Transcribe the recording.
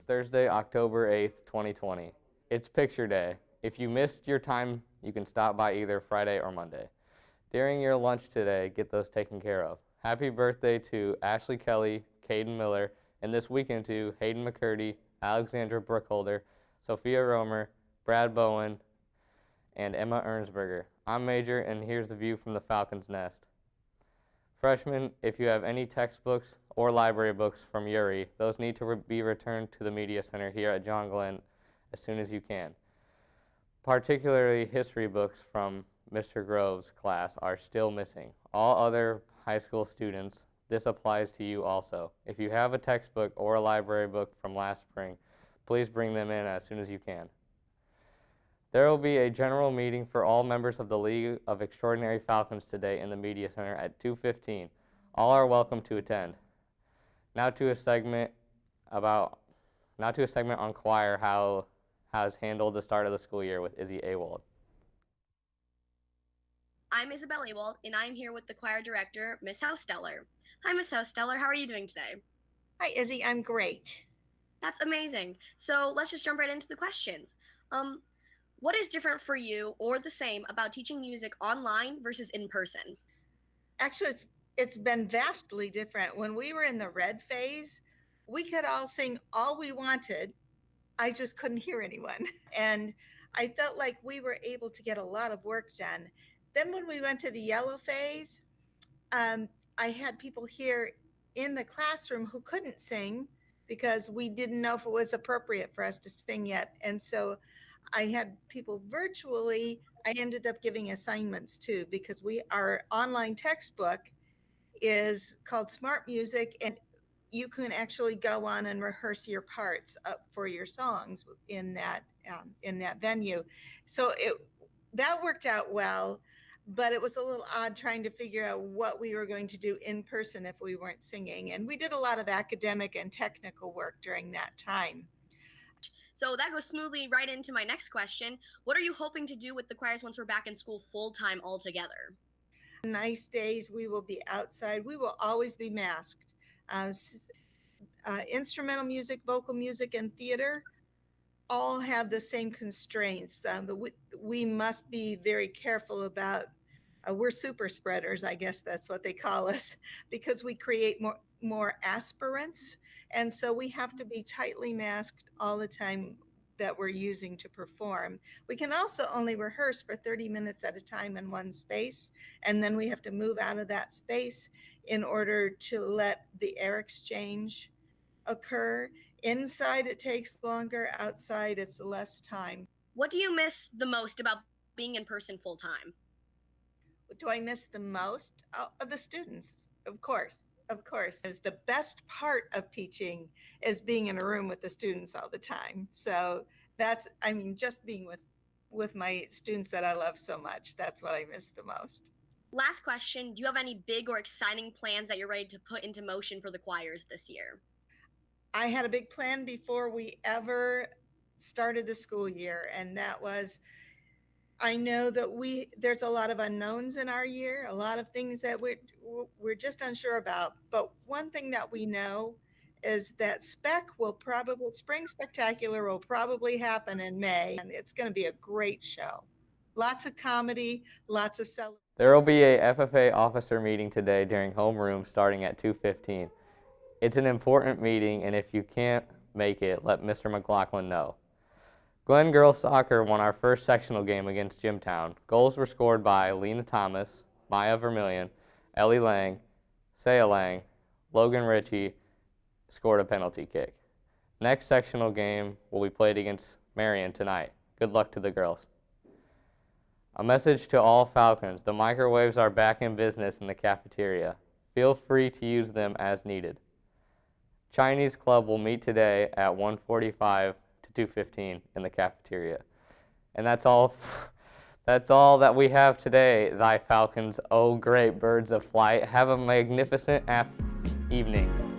Thursday, October 8th, 2020. It's picture day. If you missed your time, you can stop by either Friday or Monday. During your lunch today, get those taken care of. Happy birthday to Ashley Kelly, Caden Miller, and this weekend to Hayden McCurdy, Alexandra Brookholder, Sophia Romer, Brad Bowen, and Emma Ernsberger. I'm Major, and here's the view from the Falcon's Nest. Freshmen, if you have any textbooks or library books from URI, those need to be returned to the Media Center here at John Glenn as soon as you can. Particularly history books from Mr. Grove's class are still missing. All other high school students, this applies to you also. If you have a textbook or a library book from last spring, please bring them in as soon as you can. There will be a general meeting for all members of the League of Extraordinary Falcons today in the Media Center at 2:15. All are welcome to attend. Now to a segment on choir, how has handled the start of the school year with Izzy Awald. I'm Isabel Awald, and I'm here with the choir director, Miss Housteller. Hi, Miss Housteller. How are you doing today? Hi, Izzy. I'm great. That's amazing. So let's just jump right into the questions. What is different for you or the same about teaching music online versus in person? Actually, it's been vastly different. When we were in the red phase, we could all sing all we wanted. I just couldn't hear anyone. And I felt like we were able to get a lot of work done. Then when we went to the yellow phase, I had people here in the classroom who couldn't sing because we didn't know if it was appropriate for us to sing yet. And so I had people virtually. I ended up giving assignments too, because our online textbook is called Smart Music, and you can actually go on and rehearse your parts up for your songs in that venue. So that worked out well, but it was a little odd trying to figure out what we were going to do in person if we weren't singing. And we did a lot of academic and technical work during that time. So that goes smoothly right into my next question. What are you hoping to do with the choirs once we're back in school full-time altogether? Nice days, we will be outside. We will always be masked. Instrumental music, vocal music, and theater all have the same constraints. We must be very careful about, we're super spreaders, I guess that's what they call us, because we create more aspirants. And so we have to be tightly masked all the time that we're using to perform. We can also only rehearse for 30 minutes at a time in one space, and then we have to move out of that space in order to let the air exchange occur. Inside it takes longer, outside it's less time. What do you miss the most about being in person full time? What do I miss the most? Of the students, of course. Is the best part of teaching is being in a room with the students all the time. So just being with my students that I love so much, that's what I miss the most. Last question, do you have any big or exciting plans that you're ready to put into motion for the choirs this year? I had a big plan before we ever started the school year, and that was, I know that there's a lot of unknowns in our year, a lot of things that we're just unsure about. But one thing that we know is that Spring Spectacular will probably happen in May, and it's going to be a great show. Lots of comedy, lots of celebration. There will be a FFA officer meeting today during homeroom starting at 2:15. It's an important meeting, and if you can't make it, let Mr. McLaughlin know. Glenn Girls Soccer won our first sectional game against Jimtown. Goals were scored by Lena Thomas, Maya Vermillion, Ellie Lang, Saya Lang, Logan Ritchie scored a penalty kick. Next sectional game will be played against Marion tonight. Good luck to the girls. A message to all Falcons. The microwaves are back in business in the cafeteria. Feel free to use them as needed. Chinese Club will meet today at 1:45 to 2:15 in the cafeteria. And that's all that we have today, thy Falcons, oh great birds of flight. Have a magnificent evening.